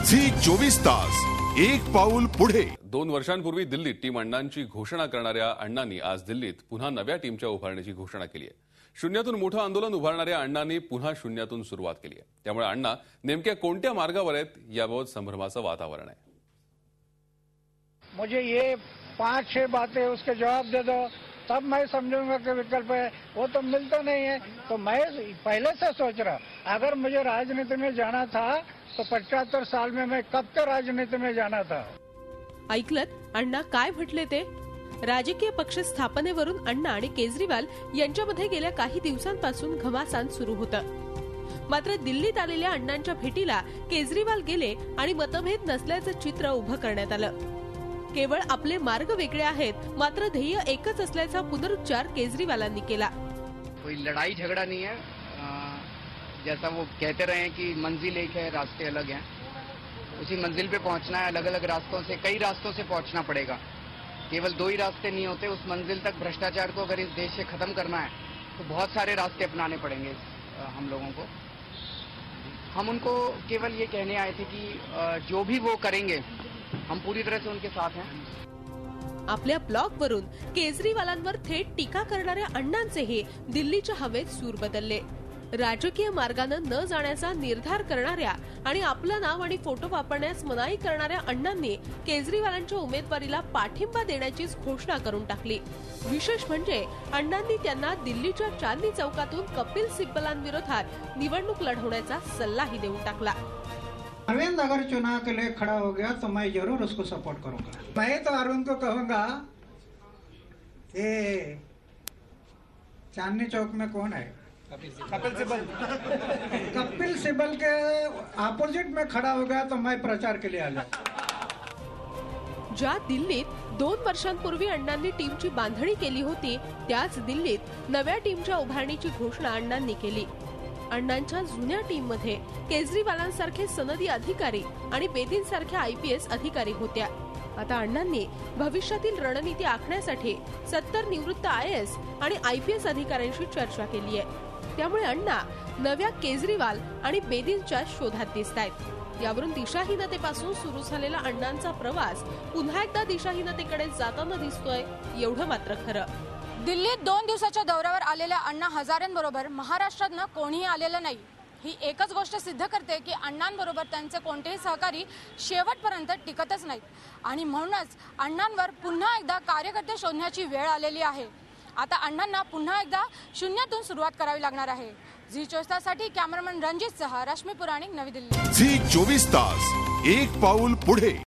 Zee 24 तास एक पाऊल पुढे। 2 वर्षांपूर्वी दिल्लीत टीम अण्णांची घोषणा करणाऱ्या अण्णांनी आज दिल्लीत पुन्हा नव्या टीमच्या उभारणीची घोषणा केली आहे। शून्यातून मोठं आंदोलन उभारणाऱ्या अण्णांनी पुन्हा शून्यातून सुरुवात केली आहे। त्यामुळे अण्णा नेमक्या कोणत्या मार्गावर आहेत याबाबत संभ्रमाचं वातावरण आहे। मुझे ये 5-6 बातें उसके जवाब दे दो तब मैं समझूंगा कि विकल्प है, वो तो मिलता नहीं है। तो मैं पहले से सोच रहा, अगर मुझे राजनीति में जाना था तो 75 साल में मैं कब तक राजनीति में जाना था। ऐकलत अण्णा काय म्हटले ते? राजकीय पक्ष स्थापनेवरून अण्णा आणि केजरीवाल यांच्यामध्ये गेल्या काही दिवसांपासून घमासान सुरू होतं। मात्र दिल्लीत आलेल्या अण्णांच्या भेटीला केजरीवाल गेले आणि मतभेद नसल्याचं चित्र उभं करण्यात आलं। केवळ आपले मार्ग वेगळे आहेत, मात्र ध्येय एकच असल्याचा पुनरुच्चार केजरीवालांनी केला। कोई लड़ाई झगड़ा नहीं है, जैसा वो कहते रहे हैं कि मंजिल एक है, रास्ते अलग हैं। उसी मंजिल पे पहुंचना है, अलग अलग रास्तों से, कई रास्तों से पहुंचना पड़ेगा। केवल 2 ही रास्ते नहीं होते। उस मंजिल तक भ्रष्टाचार को अगर इस देश से खत्म करना है तो बहुत सारे रास्ते अपनाने पड़ेंगे हम लोगों को। हम उनको केवल ये कहने आए थे कि जो भी वो करेंगे हम पूरी तरह से उनके साथ हैं। आपल्या ब्लॉगवरून केजरीवालांवर थेट टीका करणाऱ्या अण्णांचेही दिल्लीच्या हवेत सूर बदलले। राजकीय मार्गानं न जाण्याचा निर्धार करणाऱ्या आणि आपलं नाव आणि फोटो वापरण्यास मनाई करणाऱ्या अण्णांनी केजरीवालांच्या उमेदवारीला पाठिंबा देण्याचीच घोषणा करून टाकली। विशेष म्हणजे अण्णांनी त्यांना दिल्लीच्या चांदनी चौकातून कपिल सिब्बलांविरोधात निवडणूक लढवण्याचा सल्लाही देऊन टाकला। अरविंद अगर चुनाव के लिए खड़ा हो गया तो मैं जरूर उसको सपोर्ट करूंगा। मैं तो अरविंद को कहूंगा, ये चांदनी चौक में कौन है? कपिल सिब्बल। कपिल सिब्बल के अपोजिट में खड़ा हो गया तो मैं प्रचार के लिए आ जाऊंगा। ज्या दिल्लीत 2 वर्षांपूर्वी अण्णांनी टीमची बांधणी केली होती, त्याच दिल्लीत नव्या टीमच्या उभारणीची घोषणा अण्णांनी केली। अण्णांच्या जुन्या टीममध्ये केजरीवालांसारखे सनदी अधिकारी आणि बेदींसारख्या IPS अधिकारी होत्या। आता अण्णांनी भविष्यातील रणनीती आखण्यासाठी 70 निवृत्त IAS आणि IPS अधिकाऱ्यांशी चर्चा केली आहे। त्यामुळे अण्णा नव्या केजरीवाल आणि बेदींच्या शोधात दिसतायत। यावरून दिशाहीनतेपासून सुरू झालेला अण्णांचा प्रवास पुन्हा एकदा दिशाहीनतेकडे जाताना दिसतोय, एवढं मात्र खरं। दिल्लीत 2 दिवसाच्या दौऱ्यावर आलेल्या अण्णा हजारेंबरोबर महाराष्ट्रातनं कोणीही आलेलं नाही। ही एकच गोष्ट सिद्ध करते की अण्णांबरोबर त्यांचे कोणतेही सहकारी शेवटपर्यंत टिकतच नाहीत आणि म्हणूनच अण्णांवर पुन्हा एकदा कार्यकर्ते शोधण्याची वेळ आलेली आहे। आता अण्णांना पुन्हा एकदा शून्यातून सुरुवात करावी लागणार आहे। झी 24 ताससाठी कॅमेरामन रणजित सह रश्मी पुराणिक, नवी दिल्ली। झी 24 तास एक पाऊल पुढे।